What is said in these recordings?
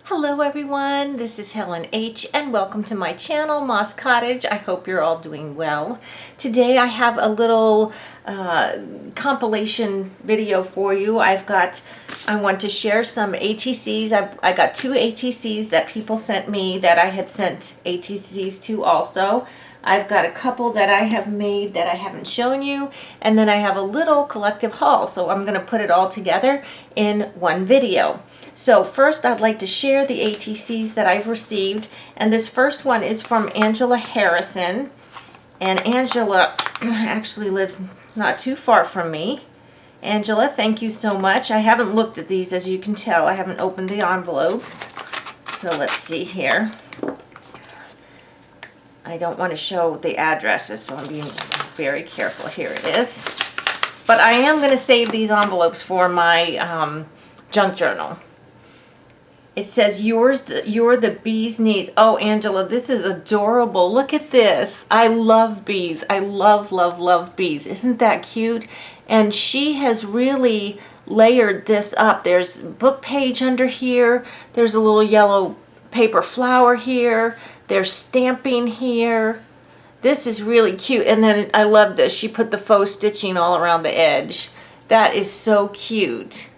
Hello everyone, this is Helen H. and welcome to my channel, Moss Cottage. I hope you're all doing well. Today I have a little compilation video for you. I want to share some ATCs. I got two ATCs that people sent me that I had sent ATCs to also. I've got a couple that I have made that I haven't shown you, and then I have a little collective haul, so I'm going to put it all together in one video. So first I'd like to share the ATCs that I've received, and this first one is from Angela Harrison, and Angela actually lives not too far from me. Angela, thank you so much. I haven't looked at these, as you can tell. I haven't opened the envelopes. So let's see here. I don't want to show the addresses, so I'm being very careful. Here it is. But I am going to save these envelopes for my junk journal. It says, you're the bee's knees. Oh, Angela, this is adorable. Look at this. I love bees. I love, love, love bees. Isn't that cute? And she has really layered this up. There's a book page under here. There's a little yellow paper flower here. There's stamping here. This is really cute. And then I love this. She put the faux stitching all around the edge. That is so cute.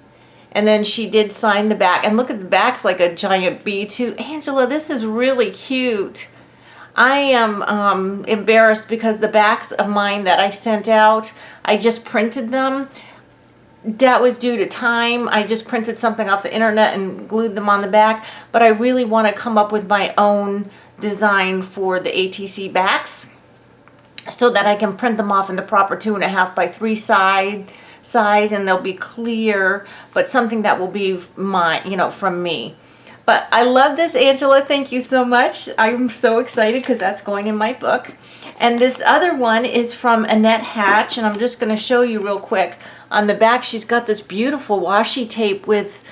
And then she did sign the back. And look at the back's like a giant bee too. Angela, this is really cute. I am embarrassed because the backs of mine that I sent out, I just printed them. That was due to time. I just printed something off the internet and glued them on the back. But I really want to come up with my own design for the ATC backs so that I can print them off in the proper 2.5 by 3 size, and they'll be clear, but something that will be mine, from me. But I love this, Angela. Thank you so much. I'm so excited because that's going in my book. And this other one is from Annette Hatch, and I'm just going to show you real quick. On the back, she's got this beautiful washi tape with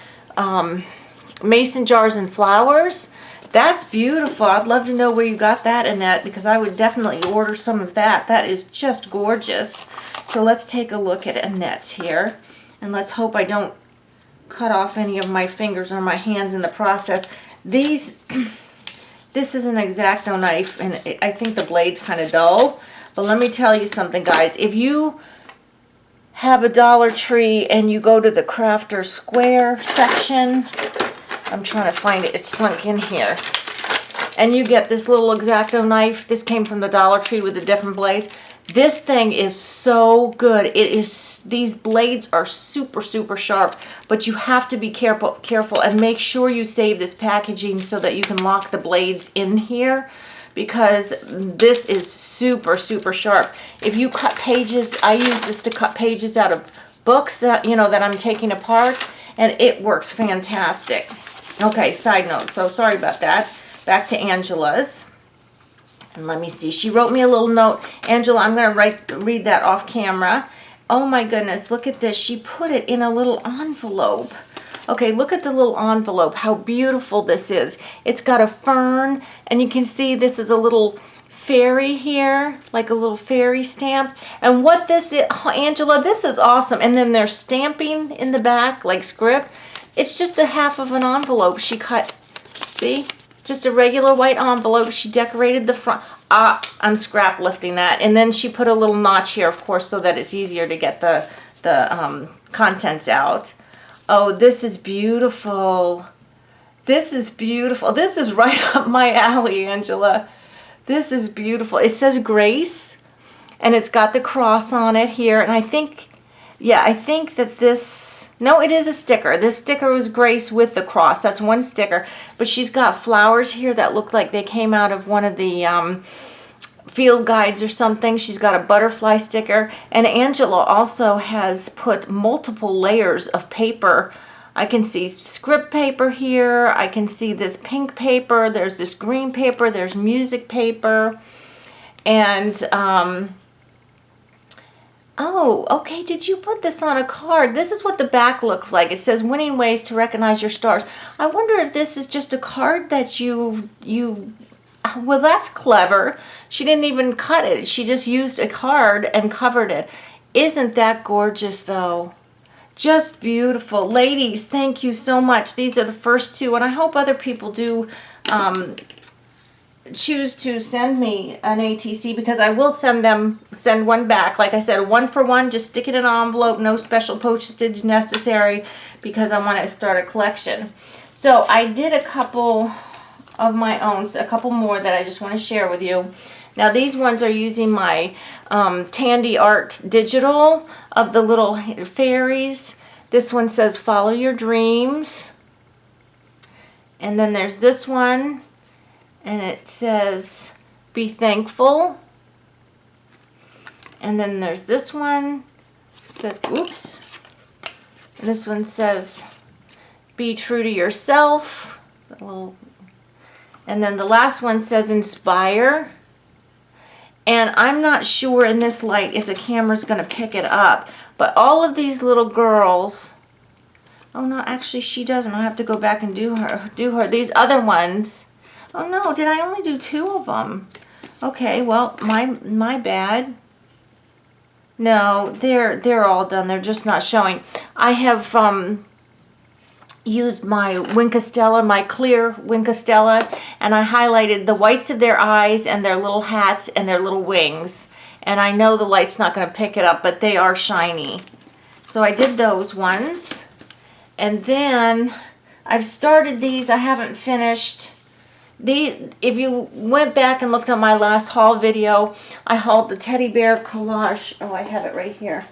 mason jars and flowers. That's beautiful. I'd love to know where you got that, Annette, because I would definitely order some of that. That is just gorgeous. So let's take a look at Annette's here. And let's hope I don't cut off any of my fingers or my hands in the process. This is an X-Acto knife, and I think the blade's kind of dull. But let me tell you something, guys. If you have a Dollar Tree and you go to the Crafter Square section, I'm trying to find it. It's sunk in here. And you get this little X-Acto knife. This came from the Dollar Tree with the different blades. This thing is so good. These blades are super, super sharp, but you have to be careful and make sure you save this packaging so that you can lock the blades in here, because this is super, super sharp. If you cut pages, I use this to cut pages out of books that I'm taking apart, and it works fantastic. Okay, side note, so sorry about that. Back to Angela's. And let me see. She wrote me a little note. Angela, I'm going to read that off camera. Oh my goodness, look at this. She put it in a little envelope. Okay, look at the little envelope. How beautiful this is. It's got a fern, and you can see this is a little fairy here, like a little fairy stamp. And what this is, Angela, this is awesome. And then there's stamping in the back, like script. It's just a half of an envelope she cut. See? Just a regular white envelope. She decorated the front. I'm scrap lifting that. And then she put a little notch here, of course, so that it's easier to get the contents out. Oh, this is beautiful. This is beautiful. This is right up my alley, Angela. This is beautiful. It says Grace, and it's got the cross on it here. And I think that this... No, it is a sticker. This sticker was Grace with the cross. That's one sticker. But she's got flowers here that look like they came out of one of the field guides or something. She's got a butterfly sticker. And Angela also has put multiple layers of paper. I can see script paper here. I can see this pink paper. There's this green paper. There's music paper. And... oh, okay, did you put this on a card? This is what the back looks like. It says, winning ways to recognize your stars. I wonder if this is just a card that well, that's clever. She didn't even cut it. She just used a card and covered it. Isn't that gorgeous, though? Just beautiful. Ladies, thank you so much. These are the first two, and I hope other people do choose to send me an ATC, because I will send one back. Like I said, 1 for 1, just stick it in an envelope, no special postage necessary, because I want to start a collection. So I did a couple of my own, a couple more that I just want to share with you. Now these ones are using my Tandy Art digital of the little fairies. This one says follow your dreams. And then there's this one, and it says be thankful. And then there's this one, it says, oops. And this one says be true to yourself. And then the last one says inspire. And I'm not sure in this light if the camera's going to pick it up. But all of these little girls... Oh, no, actually she doesn't. I have to go back and do her. These other ones... Oh, no, did I only do 2 of them? Okay, well, my bad. No, they're all done. They're just not showing. I have used my Winkostella, my clear Winkostella, and I highlighted the whites of their eyes and their little hats and their little wings. And I know the light's not going to pick it up, but they are shiny. So I did those ones. And then I've started these. I haven't finished. If you went back and looked at my last haul video, I hauled the teddy bear collage. Oh, I have it right here.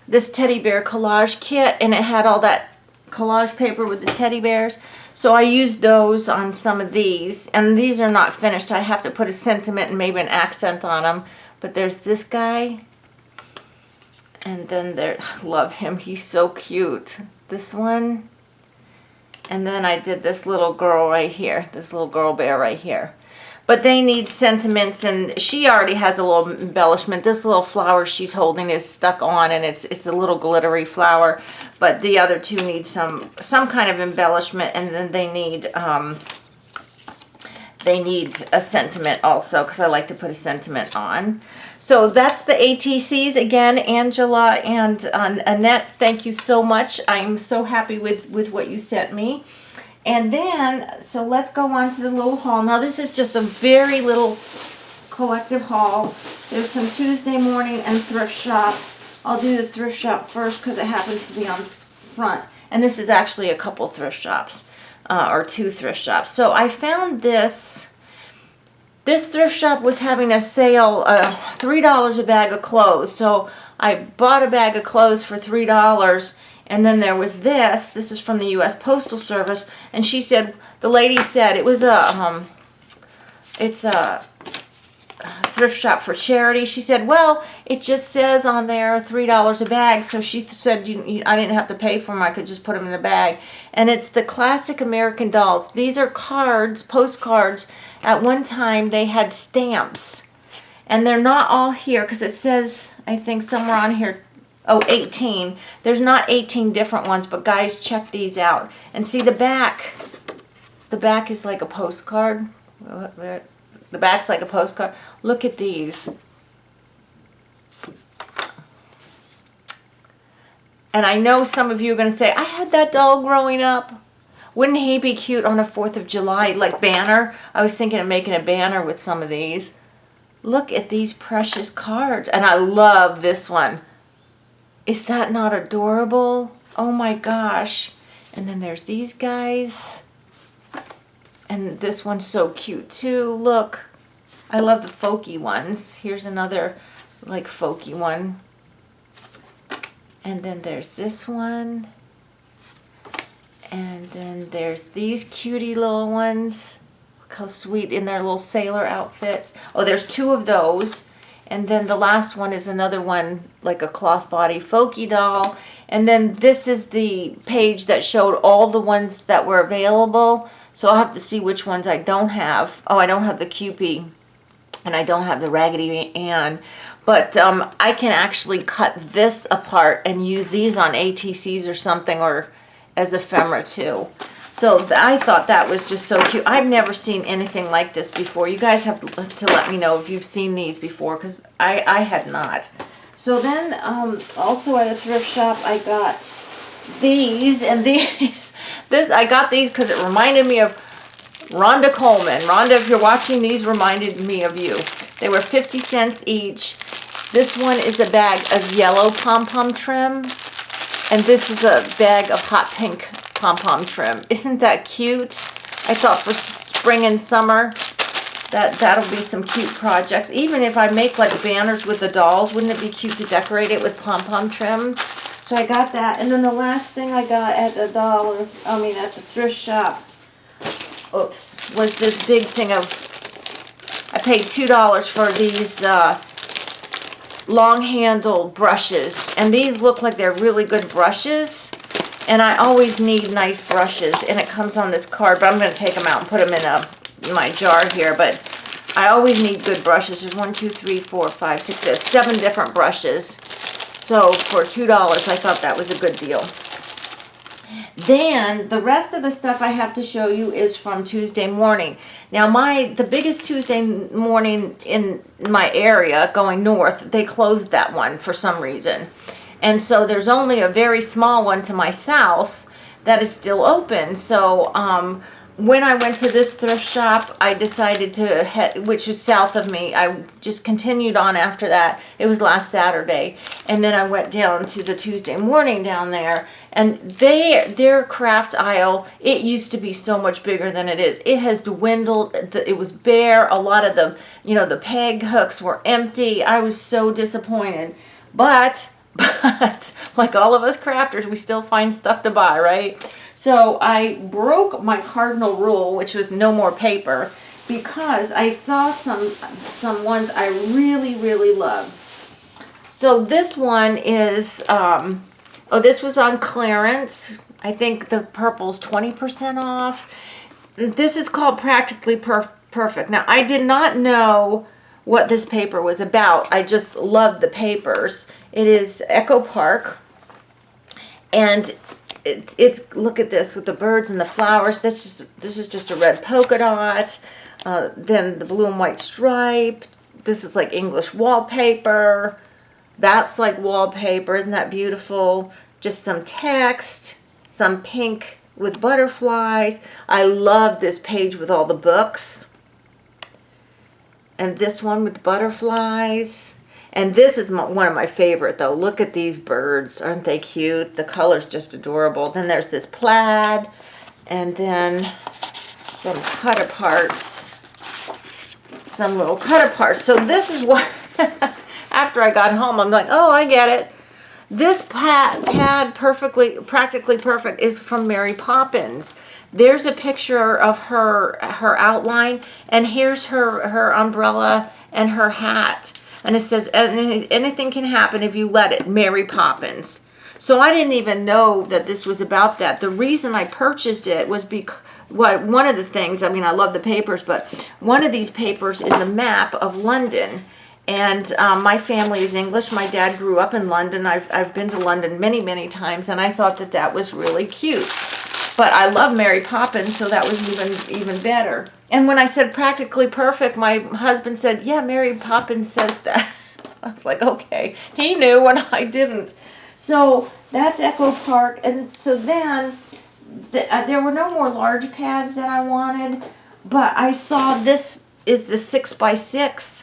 This teddy bear collage kit, and it had all that collage paper with the teddy bears. So I used those on some of these, and these are not finished. I have to put a sentiment and maybe an accent on them. But there's this guy, and then there, love him, he's so cute. This one, and then I did this little girl right here, this little girl bear right here. But they need sentiments, and she already has a little embellishment. This little flower she's holding is stuck on, and it's a little glittery flower. But the other two need some kind of embellishment, and then they need a sentiment also, because I like to put a sentiment on. So that's the ATCs. Again, Angela and Annette, thank you so much. I'm so happy with what you sent me. And then, so let's go on to the little haul. Now this is just a very little collective haul. There's some Tuesday morning and thrift shop. I'll do the thrift shop first because it happens to be on front. And this is actually a couple thrift shops, or 2 thrift shops. So I found this. This thrift shop was having a sale, $3 a bag of clothes. So I bought a bag of clothes for $3. And then there was this. This is from the U.S. Postal Service. And she said, the lady said it was it's a thrift shop for charity. She said, well, it just says on there $3 a bag. So she said I didn't have to pay for them. I could just put them in the bag. And it's the classic American dolls. These are cards, postcards. At one time, they had stamps. And they're not all here because it says, I think somewhere on here, oh, 18. There's not 18 different ones, but guys, check these out. And see the back. The back is like a postcard. The back's like a postcard. Look at these. And I know some of you are going to say, I had that doll growing up. Wouldn't he be cute on a 4th of July, like banner? I was thinking of making a banner with some of these. Look at these precious cards. And I love this one. Is that not adorable? Oh my gosh. And then there's these guys. And this one's so cute too. Look. I love the folky ones. Here's another like folky one. And then there's this one. And then there's these cutie little ones. Look how sweet in their little sailor outfits. Oh, there's 2 of those. And then the last one is another one, like a cloth body folky doll. And then this is the page that showed all the ones that were available. So I'll have to see which ones I don't have. Oh, I don't have the Cupid. And I don't have the Raggedy Ann. But I can actually cut this apart and use these on ATCs or something, or as ephemera too. So I thought that was just so cute. I've never seen anything like this before. You guys have to let me know if you've seen these before, because I had not. So then also at a thrift shop I got these and these. I got these because it reminded me of Rhonda Coleman. Rhonda, if you're watching, these reminded me of you. They were 50 cents each. This one is a bag of yellow pom-pom trim. And this is a bag of hot pink pom-pom trim. Isn't that cute? I thought for spring and summer, that'll be some cute projects. Even if I make like banners with the dolls, wouldn't it be cute to decorate it with pom-pom trim? So I got that. And then the last thing I got at the at the thrift shop, was this big thing of, I paid $2 for these long-handled brushes. And these look like they're really good brushes. And I always need nice brushes. And it comes on this card, but I'm going to take them out and put them in my jar here. But I always need good brushes. There's 1, 2, 3, 4, 5, 6, 7 different brushes. So for $2, I thought that was a good deal. Then the rest of the stuff I have to show you is from Tuesday morning. Now the biggest Tuesday morning in my area going north, they closed that one for some reason. And so there's only a very small one to my south that is still open. So when I went to this thrift shop, I decided to head, which is south of me. I just continued on after that. It was last Saturday. And then I went down to the Tuesday morning down there. And their craft aisle, it used to be so much bigger than it is. It has dwindled. It was bare. A lot of the peg hooks were empty. I was so disappointed. But like all of us crafters, we still find stuff to buy, right? So I broke my cardinal rule, which was no more paper, because I saw some ones I really, really love. So this one is, this was on clearance. I think the purple's 20% off. This is called Practically Perfect. Now, I did not know what this paper was about. I just loved the papers. It is Echo Park, and it's look at this with the birds and the flowers. This is just a red polka dot. Then the blue and white stripe. This is like English wallpaper. That's like wallpaper. Isn't that beautiful? Just some text, some pink with butterflies. I love this page with all the books. And this one with butterflies. And this is one of my favorite, though. Look at these birds. Aren't they cute? The color's just adorable. Then there's this plaid. And then some cut-aparts. Some little cut-aparts. So this is what, after I got home, I'm like, oh, I get it. This pad Practically Perfect is from Mary Poppins. There's a picture of her outline, and here's her umbrella and her hat. And it says, anything can happen if you let it, Mary Poppins. So I didn't even know that this was about that. The reason I purchased it was because, one of the things, I mean, I love the papers, but one of these papers is a map of London. And my family is English. My dad grew up in London. I've been to London many, many times, and I thought that was really cute. But I love Mary Poppins, so that was even better. And when I said Practically Perfect, my husband said, yeah, Mary Poppins says that. I was like, okay. He knew when I didn't. So that's Echo Park. And so then there were no more large pads that I wanted, but I saw this is the 6x6.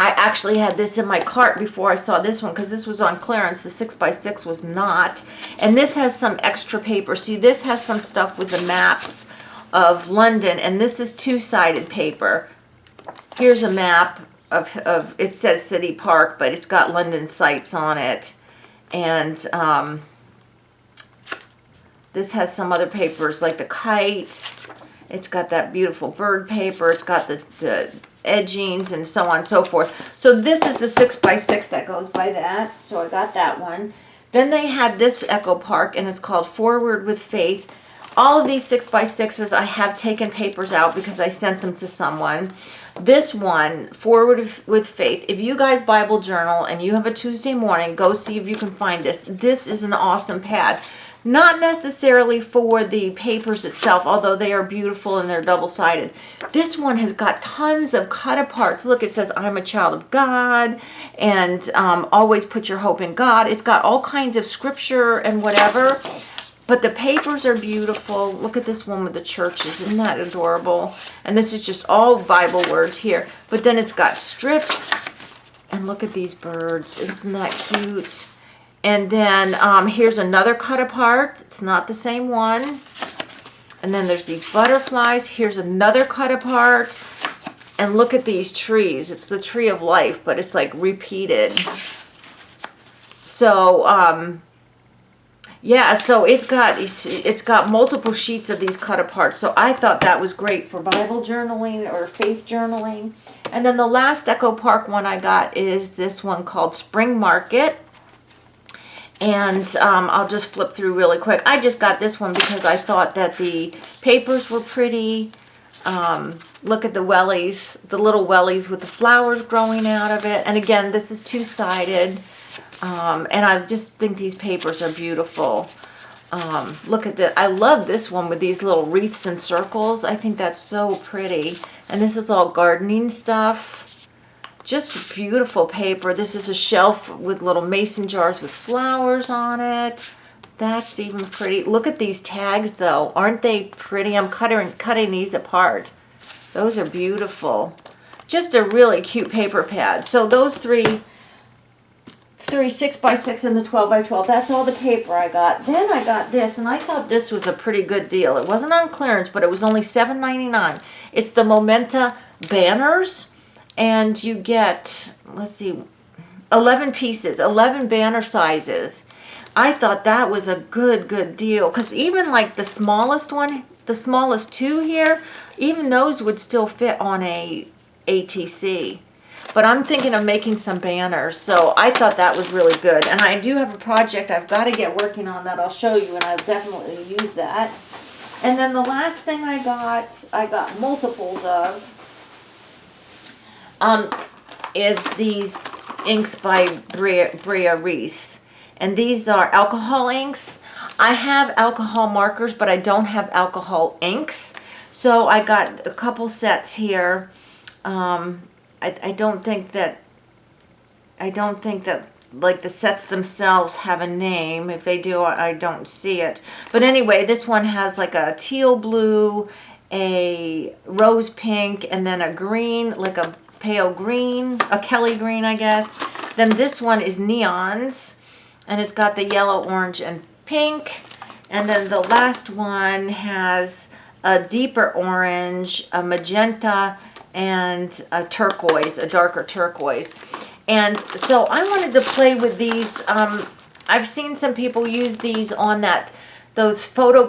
I actually had this in my cart before I saw this one because this was on clearance. The 6x6 was not. And this has some extra paper. See, this has some stuff with the maps of London, and this is two-sided paper. Here's a map of it says City Park, but it's got London sites on it. And this has some other papers like the kites. It's got that beautiful bird paper. It's got the edgings and so on and so forth. So this is the 6x6 that goes by that. So I got that one. Then they had this Echo Park, and it's called Forward with Faith. All of these 6x6s, I have taken papers out because I sent them to someone. This one, Forward with Faith, if you guys Bible journal and you have a Tuesday morning, go see if you can find this. This is an awesome pad. Not necessarily for the papers itself, although they are beautiful and they're double-sided. This one has got tons of cut-aparts. Look, it says, I'm a child of God, and always put your hope in God. It's got all kinds of scripture and whatever, but the papers are beautiful. Look at this one with the churches. Isn't that adorable? And this is just all Bible words here. But then it's got strips, and look at these birds. Isn't that cute? And then here's another cut apart. It's not the same one. And then there's these butterflies. Here's another cut apart. And look at these trees. It's the tree of life, but it's like repeated. So, yeah, so it's got multiple sheets of these cut apart. So I thought that was great for Bible journaling or faith journaling. And then the last Echo Park one I got is this one called Spring Market. And I'll just flip through really quick. I just got this one because I thought that the papers were pretty. Look at the wellies, the little wellies with the flowers growing out of it. And again, this is two-sided. And I just think these papers are beautiful. Look at this. I love this one with these little wreaths and circles. I think that's so pretty. And this is all gardening stuff. Just beautiful paper. This is a shelf with little mason jars with flowers on it. That's even pretty. Look at these tags though. Aren't they pretty? I'm cutting these apart. Those are beautiful. Just a really cute paper pad. So those three 6x6 and the 12x12. That's all the paper I got. Then I got this, and I thought this was a pretty good deal. It wasn't on clearance, but it was only $7.99. It's the Momenta Banners. And you get, let's see, 11 pieces, 11 banner sizes. I thought that was a good deal. Because even like the smallest one, the smallest two here, even those would still fit on a ATC. But I'm thinking of making some banners. So I thought that was really good. And I do have a project I've got to get working on that I'll show you. And I'll definitely use that. And then the last thing I got multiples of. Is these inks by Brea Reese. And these are alcohol inks. I have alcohol markers, but I don't have alcohol inks. So I got a couple sets here. I don't think that like the sets themselves have a name. If they do, I don't see it. But anyway, this one has like a teal blue, a rose pink, and then a green, like a pale green, a Kelly green, I guess. Then this one is neons, and it's got the yellow, orange, and pink. And then the last one has a deeper orange, a magenta, and a turquoise, a darker turquoise. And so I wanted to play with these. I've seen some people use these on those photo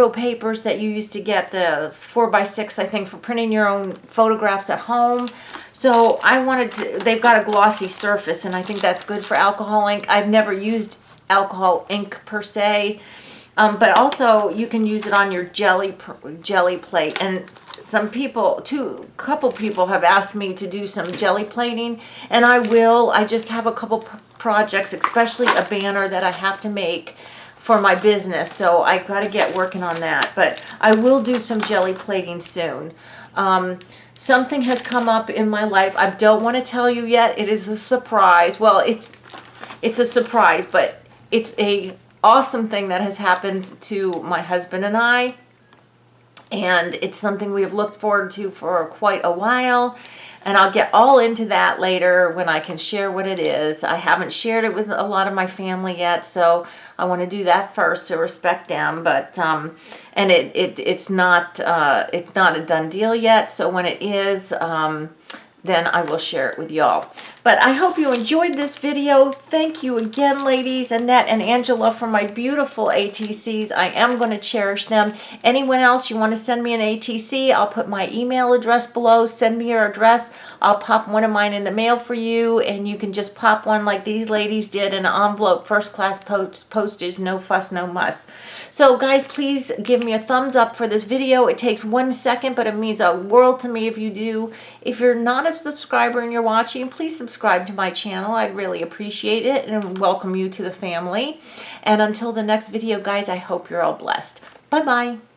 papers that you used to get, the 4x6, I think, for printing your own photographs at home. So I wanted to, they've got a glossy surface, and I think that's good for alcohol ink. I've never used alcohol ink per se, but also you can use it on your jelly plate. And some people, couple people have asked me to do some jelly plating, and I will. I just have a couple projects, especially a banner that I have to make for my business, so I got to get working on that. But I will do some jelly plating soon. Something has come up in my life. I don't want to tell you yet. It is a surprise. Well, it's a surprise, but it's a awesome thing that has happened to my husband and I. And it's something we have looked forward to for quite a while. And I'll get all into that later when I can share what it is. I haven't shared it with a lot of my family yet, so I want to do that first to respect them. But and it's not a done deal yet. So when it is, then I will share it with y'all. But I hope you enjoyed this video. Thank you again, ladies, Annette and Angela, for my beautiful ATCs. I am going to cherish them. Anyone else you want to send me an ATC, I'll put my email address below. Send me your address. I'll pop one of mine in the mail for you, and you can just pop one like these ladies did in an envelope, first class postage, no fuss, no muss. So guys, please give me a thumbs up for this video. It takes 1 second, but it means a world to me if you do. If you're not a a subscriber and you're watching, please subscribe to my channel. I'd really appreciate it and welcome you to the family. And until the next video, guys, I hope you're all blessed. Bye-bye.